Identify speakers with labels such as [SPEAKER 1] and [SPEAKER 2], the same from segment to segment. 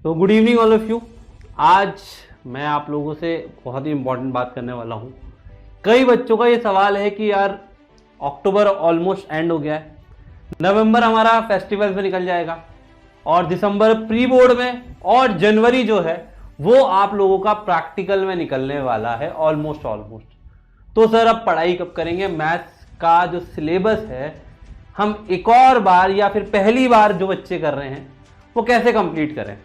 [SPEAKER 1] तो good evening all of you. आज मैं आप लोगों से बहुत ही इंपॉर्टेंट बात करने वाला हूँ। कई बच्चों का ये सवाल है कि यार अक्टूबर ऑलमोस्ट एंड हो गया है, नवंबर हमारा फेस्टिवल में निकल जाएगा और दिसंबर प्री बोर्ड में और जनवरी जो है वो आप लोगों का प्रैक्टिकल में निकलने वाला है ऑलमोस्ट। तो सर अब पढ़ाई कब करेंगे? मैथ्स का जो सिलेबस है हम एक और बार या फिर पहली बार जो बच्चे कर रहे हैं वो कैसे कंप्लीट करें?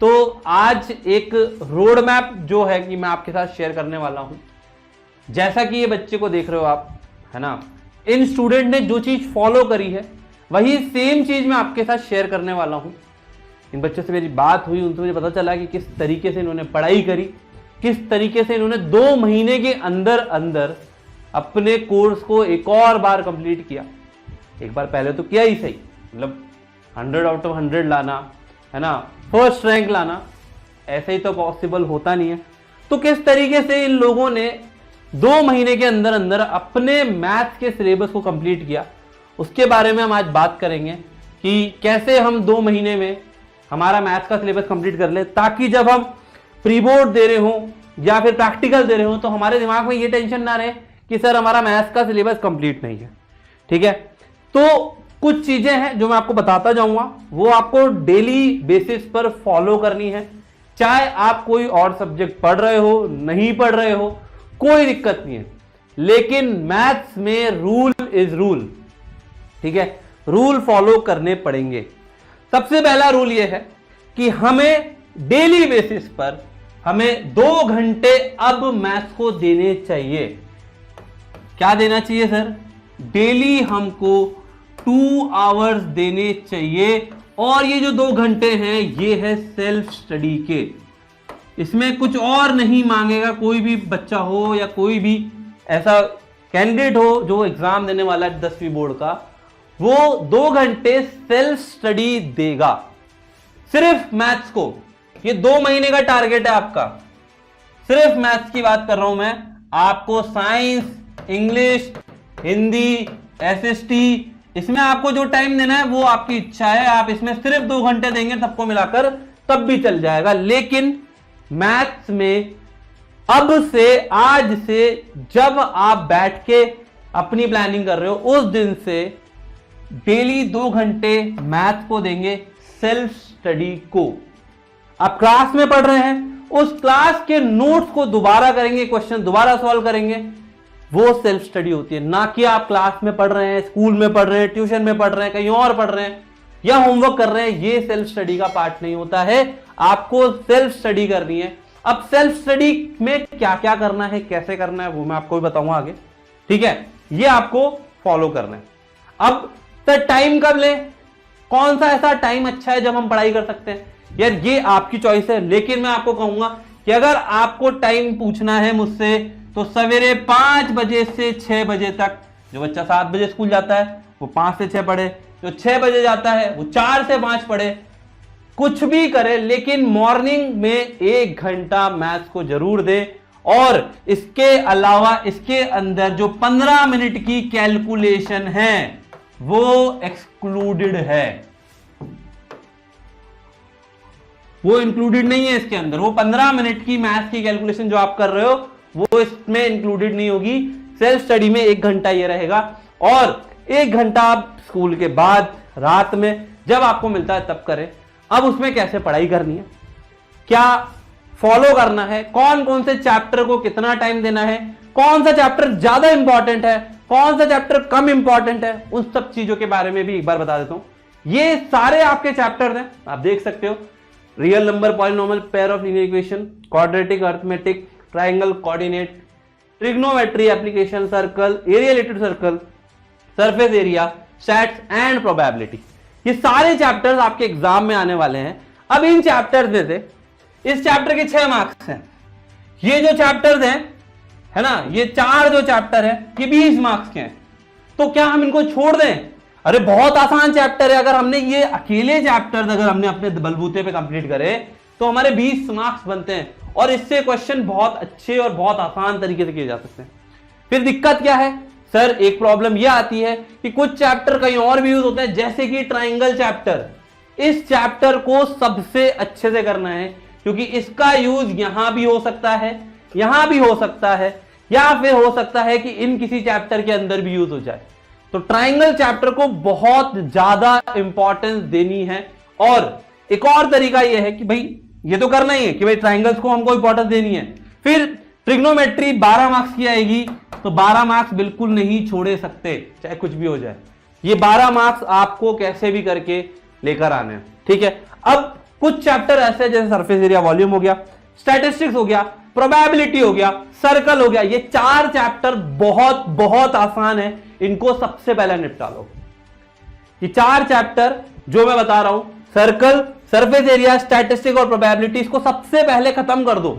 [SPEAKER 1] तो आज एक रोड मैप जो है कि मैं आपके साथ शेयर करने वाला हूं। जैसा कि ये बच्चे को देख रहे हो आप, है ना, इन स्टूडेंट ने जो चीज फॉलो करी है वही सेम चीज मैं आपके साथ शेयर करने वाला हूं। इन बच्चों से मेरी बात हुई, उनसे मुझे पता चला कि किस तरीके से इन्होंने पढ़ाई करी, किस तरीके से इन्होंने 2 महीने के अंदर अंदर अपने कोर्स को एक और बार कंप्लीट किया। एक बार पहले तो किया ही सही, मतलब 100 आउट ऑफ 100 लाना, है ना, फर्स्ट रैंक लाना, ऐसे ही तो पॉसिबल होता नहीं है। तो किस तरीके से इन लोगों ने 2 महीने के अंदर अंदर अपने मैथ्स के सिलेबस को कंप्लीट किया, उसके बारे में हम आज बात करेंगे कि कैसे हम 2 महीने में हमारा मैथ्स का सिलेबस कंप्लीट कर ले, ताकि जब हम प्री बोर्ड दे रहे हो या फिर प्रैक्टिकल दे रहे हो तो हमारे दिमाग में ये टेंशन ना रहे कि सर हमारा मैथ्स का सिलेबस कंप्लीट नहीं है। ठीक है, तो कुछ चीजें हैं जो मैं आपको बताता जाऊंगा, वो आपको डेली बेसिस पर फॉलो करनी है। चाहे आप कोई और सब्जेक्ट पढ़ रहे हो, नहीं पढ़ रहे हो, कोई दिक्कत नहीं है, लेकिन मैथ्स में रूल इज रूल। ठीक है, रूल फॉलो करने पड़ेंगे। सबसे पहला रूल यह है कि हमें डेली बेसिस पर हमें 2 घंटे अब मैथ्स को देने चाहिए। क्या देना चाहिए सर? डेली हमको 2 आवर्स देने चाहिए। और ये जो 2 घंटे हैं ये है सेल्फ स्टडी के, इसमें कुछ और नहीं मांगेगा कोई भी बच्चा हो या कोई भी ऐसा कैंडिडेट हो जो एग्जाम देने वाला है 10वीं बोर्ड का, वो 2 घंटे सेल्फ स्टडी देगा सिर्फ मैथ्स को। ये 2 महीने का टारगेट है आपका, सिर्फ मैथ्स की बात कर रहा हूं मैं। आपको साइंस, इंग्लिश, हिंदी, एसएसटी, इसमें आपको जो टाइम देना है वो आपकी इच्छा है। आप इसमें सिर्फ 2 घंटे देंगे सबको मिलाकर तब भी चल जाएगा, लेकिन मैथ्स में अब से, आज से जब आप बैठ के अपनी प्लानिंग कर रहे हो उस दिन से डेली 2 घंटे मैथ्स को देंगे, सेल्फ स्टडी को। आप क्लास में पढ़ रहे हैं, उस क्लास के नोट्स को दोबारा करेंगे, क्वेश्चन दोबारा सॉल्व करेंगे, वो सेल्फ स्टडी होती है। ना कि आप क्लास में पढ़ रहे हैं, स्कूल में पढ़ रहे हैं, ट्यूशन में पढ़ रहे हैं, कहीं और पढ़ रहे हैं या होमवर्क कर रहे हैं, ये सेल्फ स्टडी का पार्ट नहीं होता है। आपको सेल्फ स्टडी करनी है। अब सेल्फ स्टडी में क्या क्या करना है, कैसे करना है, वो मैं आपको भी बताऊंगा आगे। ठीक है, ये आपको फॉलो करना है। अब सर टाइम कब ले? कौन सा ऐसा टाइम अच्छा है जब हम पढ़ाई कर सकते हैं? यार ये आपकी चॉइस है, लेकिन मैं आपको कहूंगा कि अगर आपको टाइम पूछना है मुझसे तो सवेरे 5 बजे से 6 बजे तक। जो बच्चा 7 बजे स्कूल जाता है वो 5 से 6 पढ़े, जो 6 बजे जाता है वो 4 से 5 पढ़े, कुछ भी करे, लेकिन मॉर्निंग में 1 घंटा मैथ्स को जरूर दे। और इसके अलावा इसके अंदर जो 15 मिनट की कैलकुलेशन है वो एक्सक्लूडेड है, वो इंक्लूडेड नहीं है इसके अंदर। वो 15 मिनट की मैथ्स की कैलकुलेशन जो आप कर रहे हो वो इसमें इंक्लूडेड नहीं होगी। सेल्फ स्टडी में 1 घंटा ये रहेगा, और 1 घंटा आप स्कूल के बाद रात में जब आपको मिलता है तब करें। अब उसमें कैसे पढ़ाई करनी है, क्या फॉलो करना है, कौन कौन से चैप्टर को कितना टाइम देना है, कौन सा चैप्टर ज्यादा इंपॉर्टेंट है, कौन सा चैप्टर कम इंपॉर्टेंट है, उन सब चीजों के बारे में भी एक बार बता देता हूं। ये सारे आपके चैप्टर हैं, आप देख सकते हो। Real number, polynomial, pair of linear equation, quadratic arithmetic, triangle, coordinate, trigonometry application, circle, area related circle, surface area, stats and probability, ये सारे चैप्टर्स आपके एग्जाम में आने वाले हैं। अब इन चैप्टर्स में से इस चैप्टर के 6 मार्क्स हैं। ये जो चैप्टर्स हैं, है ना, ये 4 जो चैप्टर है ये 20 मार्क्स के हैं। तो क्या हम इनको छोड़ दें? अरे बहुत आसान चैप्टर है। अगर हमने ये अकेले चैप्टर्स अगर हमने अपने बलबूते पे कंप्लीट करे तो हमारे 20 मार्क्स बनते हैं, और इससे क्वेश्चन बहुत अच्छे और बहुत आसान तरीके से किए जा सकते हैं। फिर दिक्कत क्या है सर? एक प्रॉब्लम यह आती है कि कुछ चैप्टर कहीं और भी यूज होते हैं, जैसे कि ट्राइंगल चैप्टर। इस चैप्टर को सबसे अच्छे से करना है, क्योंकि इसका यूज यहां भी हो सकता है, यहां भी हो सकता है, या फिर हो सकता है कि इन किसी चैप्टर के अंदर भी यूज हो जाए। तो ट्राइंगल चैप्टर को बहुत ज्यादा इंपॉर्टेंस देनी है। और एक और तरीका यह है कि भाई ये तो करना ही है कि भाई ट्राइंगल्स को हमको इंपॉर्टेंस देनी है। फिर ट्रिग्नोमेट्री 12 मार्क्स की आएगी, तो 12 मार्क्स बिल्कुल नहीं छोड़े सकते, चाहे कुछ भी हो जाए। ये 12 मार्क्स आपको कैसे भी करके लेकर आने हैं, ठीक है। अब कुछ चैप्टर ऐसे जैसे सरफेस एरिया वॉल्यूम हो गया, स्टैटिस्टिक्स हो गया, प्रोबेबिलिटी हो गया, सर्कल हो गया, ये 4 चैप्टर बहुत बहुत आसान है, इनको सबसे पहले निपटा लो। ये 4 चैप्टर जो मैं बता रहा हूं, सर्कल, सरफेस एरिया, स्टैटिस्टिक और प्रोबेबिलिटी, इसको सबसे पहले खत्म कर दो।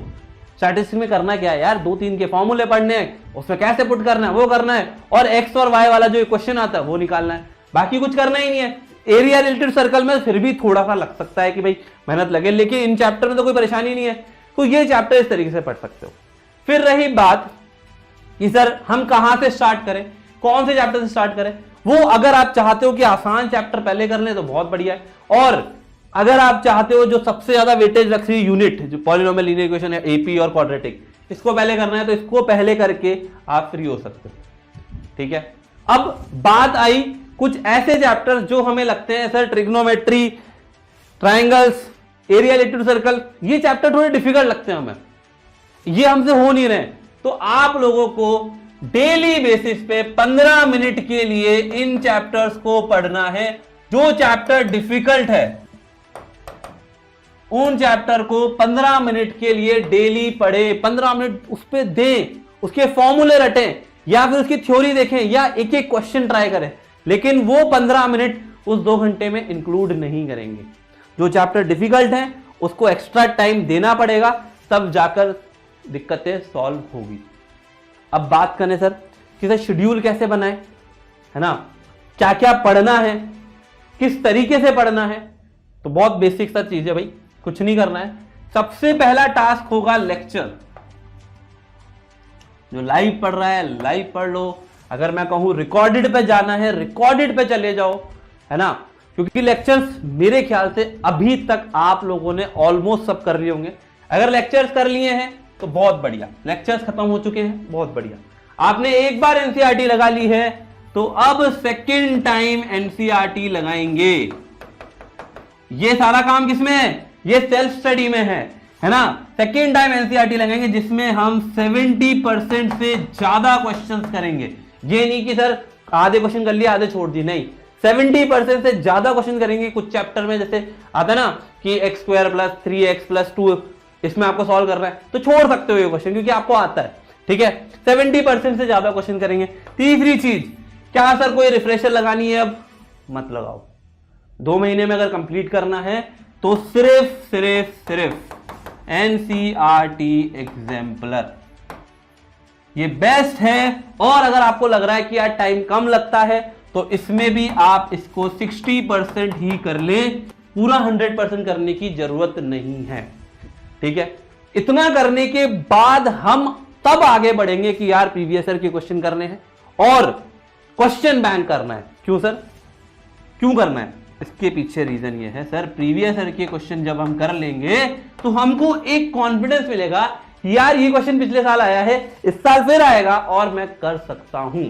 [SPEAKER 1] स्टैटिस्टिक्स में करना क्या है यार, 2-3 के फॉर्मूले पढ़ने हैं, उसमें कैसे पुट करना है वो करना है, और एक्स और वाई वाला जो क्वेश्चन आता है वो निकालना है, बाकी कुछ करना ही नहीं है। एरिया रिलेटेड सर्कल में फिर भी थोड़ा सा लग सकता है कि भाई मेहनत लगे, लेकिन इन चैप्टर में तो कोई परेशानी नहीं है, तो ये चैप्टर इस तरीके से पढ़ सकते हो। फिर रही बात कि सर हम कहां से स्टार्ट करें, कौन से चैप्टर से स्टार्ट करें, वो अगर आप चाहते हो कि आसान चैप्टर पहले कर लें तो बहुत बढ़िया है, और अगर आप चाहते हो जो सबसे ज्यादा वेटेज रख रही यूनिट, जो पॉलिनोमियल लीनियर इक्वेशन है, एपी और क्वाड्रेटिक, इसको पहले करना है, तो इसको पहले करके आप फ्री हो सकते हो, ठीक है। अब बात आई कुछ ऐसे चैप्टर्स जो हमें लगते हैं sir trigonometry, triangles, area related circle, ये चैप्टर थोड़े डिफिकल्ट लगते हैं हमें, ये हमसे हो नहीं रहे, तो आप लोगों को डेली बेसिस पे 15 मिनट के लिए इन चैप्टर्स को पढ़ना है। जो चैप्टर डिफिकल्ट है उन चैप्टर को 15 मिनट के लिए डेली पढ़े, 15 मिनट उस पर दें, उसके फॉर्मूले रटें, या फिर उसकी थ्योरी देखें, या एक एक क्वेश्चन ट्राई करें, लेकिन वो 15 मिनट उस 2 घंटे में इंक्लूड नहीं करेंगे। जो चैप्टर डिफिकल्ट है उसको एक्स्ट्रा टाइम देना पड़ेगा, तब जाकर दिक्कतें सॉल्व होगी। अब बात करें सर कि सर शेड्यूल कैसे बनाए, है ना, क्या क्या पढ़ना है, किस तरीके से पढ़ना है, तो बहुत बेसिक सा चीज है भाई, कुछ नहीं करना है। सबसे पहला टास्क होगा लेक्चर। जो लाइव पढ़ रहा है लाइव पढ़ लो, अगर मैं कहूं रिकॉर्डेड पे जाना है रिकॉर्डेड पे चले जाओ, है ना, क्योंकि लेक्चर्स मेरे ख्याल से अभी तक आप लोगों ने ऑलमोस्ट सब कर लिए होंगे। अगर लेक्चर्स कर लिए हैं तो बहुत बढ़िया, लेक्चर्स खत्म हो चुके हैं, बहुत बढ़िया। आपने एक बार एनसीईआरटी लगा ली है, तो अब सेकंड टाइम एनसीईआरटी लगाएंगे। ये सारा काम किसमें है, ये सेल्फ स्टडी में है ना। सेकंड टाइम एनसीईआरटी लगाएंगे जिसमें हम 70% से ज्यादा क्वेश्चंस करेंगे। ये नहीं कि सर आधे क्वेश्चन कर लिए आधे छोड़ दिए, नहीं, 70% से ज्यादा क्वेश्चन करेंगे। कुछ चैप्टर में जैसे आता है ना कि x² + 3x + 2, इसमें आपको सॉल्व करना है तो छोड़ सकते हो ये क्वेश्चन, क्योंकि आपको आता है, ठीक है। 70% से ज्यादा क्वेश्चन करेंगे। तीसरी चीज, क्या सर कोई रिफ्रेशर लगानी है, अब मत लगाओ। 2 महीने में अगर कंप्लीट करना है तो सिर्फ एनसीईआरटी एग्जाम्पलर ये बेस्ट है। और अगर आपको लग रहा है कि यार टाइम कम लगता है तो इसमें भी आप इसको 60% ही कर लें, पूरा 100% करने की जरूरत नहीं है, ठीक है। इतना करने के बाद हम तब आगे बढ़ेंगे कि यार प्रीवियस ईयर के क्वेश्चन करने हैं और क्वेश्चन बैंक करना है। क्यों सर, क्यों करना है, इसके पीछे रीजन ये है सर, प्रीवियस ईयर के क्वेश्चन जब हम कर लेंगे तो हमको एक कॉन्फिडेंस मिलेगा, यार ये क्वेश्चन पिछले साल आया है, इस साल फिर आएगा और मैं कर सकता हूं,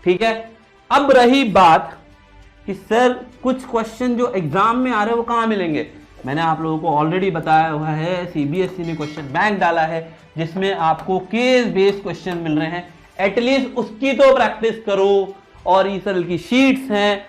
[SPEAKER 1] ठीक है। अब रही बात कि सर कुछ क्वेश्चन जो एग्जाम में आ रहे हैं वो कहां मिलेंगे, मैंने आप लोगों को ऑलरेडी बताया हुआ है, सीबीएसई ने क्वेश्चन बैंक डाला है जिसमें आपको केस बेस्ड क्वेश्चन मिल रहे हैं, एटलीस्ट उसकी तो प्रैक्टिस करो। और ईसएल की शीट्स हैं,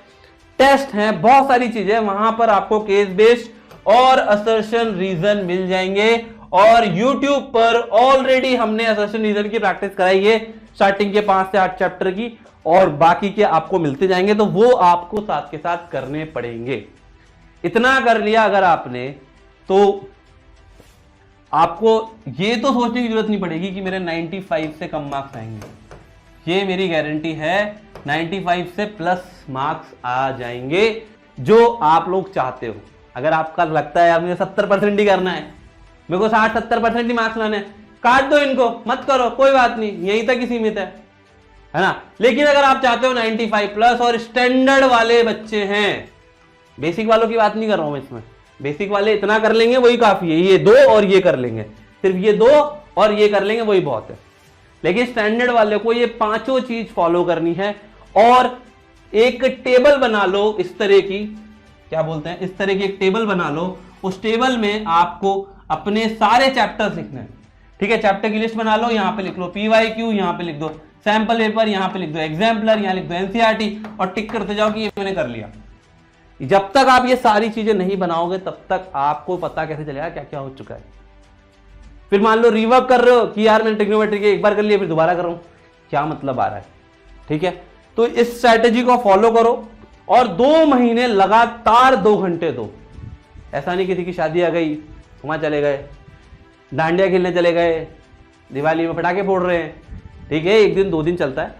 [SPEAKER 1] टेस्ट हैं, बहुत सारी चीजें, वहां पर आपको केस बेस्ड और असर्शन रीजन मिल जाएंगे। और YouTube पर ऑलरेडी हमने असर्शन रीजन की प्रैक्टिस कराई है, स्टार्टिंग के 5 से 8 चैप्टर की, और बाकी के आपको मिलते जाएंगे, तो वो आपको साथ के साथ करने पड़ेंगे। इतना कर लिया अगर आपने तो आपको ये तो सोचने की जरूरत नहीं पड़ेगी कि मेरे 95 से कम मार्क्स आएंगे। ये मेरी गारंटी है 95 से प्लस मार्क्स आ जाएंगे, जो आप लोग चाहते हो। अगर आपका लगता है यार मुझे 70% ही करना है, मेरे को 60-70% ही मार्क्स लाने हैं, काट दो इनको, मत करो, कोई बात नहीं, यहीं तक ही सीमित है ना। लेकिन अगर आप चाहते हो 95 प्लस और स्टैंडर्ड वाले बच्चे हैं बेसिक वालों की बात नहीं कर रहा हूं मैं इसमें, बेसिक वाले इतना कर लेंगे वही काफी है, ये 2 और ये कर लेंगे, सिर्फ ये 2 और ये कर लेंगे वही बहुत है। लेकिन स्टैंडर्ड वाले को ये पांचों चीज फॉलो करनी है और एक टेबल बना लो इस तरह की, क्या बोलते हैं, इस तरह की एक टेबल बना लो। उस टेबल में आपको अपने सारे चैप्टर्स लिखने हैं, ठीक है। चैप्टर की लिस्ट बना लो, यहां पे लिख लो PYQ, यहां पे लिख दो सैंपल पेपर, यहां पे लिख दो एग्जाम्पलर, यहां लिख दो NCERT और टिक करते जाओ कि ये मैंने कर लिया। जब तक आप ये सारी चीजें नहीं बनाओगे तब तक आपको पता कैसे चलेगा क्या क्या हो चुका है। फिर मान लो रिवर्क कर रहे हो कि यार मैंने ट्रिग्नोमेट्री के एक बार कर लिया फिर दोबारा कर रहा हूं, क्या मतलब आ रहा है, ठीक है। तो इस स्ट्रैटेजी को फॉलो करो और 2 महीने लगातार 2 घंटे दो। ऐसा नहीं किसी की शादी आ गई वहां चले गए, डांडिया खेलने चले गए, दिवाली में पटाखे फोड़ रहे हैं, ठीक है, 1 दिन 2 दिन चलता है।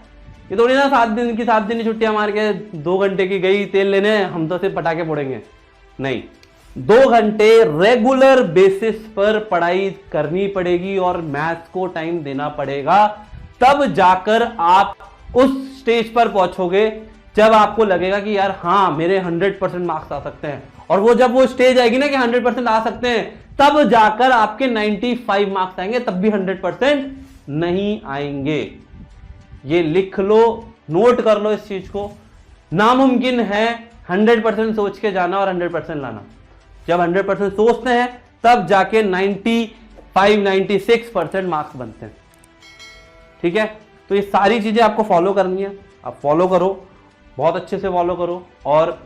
[SPEAKER 1] ये थोड़ी ना 7 दिन की 7 दिन की छुट्टियां मार के 2 घंटे की गई तेल लेने, हम तो सिर्फ पटाखे फोड़ेंगे, नहीं। 2 घंटे रेगुलर बेसिस पर पढ़ाई करनी पड़ेगी और मैथ्स को टाइम देना पड़ेगा, तब जाकर आप उस स्टेज पर पहुंचोगे जब आपको लगेगा कि यार हाँ मेरे 100% मार्क्स आ सकते हैं। और वो जब वो स्टेज आएगी ना कि 100% आ सकते हैं, तब जाकर आपके 95 मार्क्स आएंगे, तब भी 100% नहीं आएंगे। ये लिख लो, नोट कर लो इस चीज को। नामुमकिन है 100% सोच के जाना और 100% लाना। जब 100% सोचते हैं तब जाके 95-96% मार्क्स बनते हैं, ठीक है। तो ये सारी चीजें आपको फॉलो करनी है, आप फॉलो करो, बहुत अच्छे से फॉलो करो और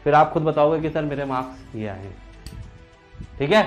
[SPEAKER 1] फिर आप खुद बताओगे कि सर मेरे मार्क्स ये आए, ठीक है।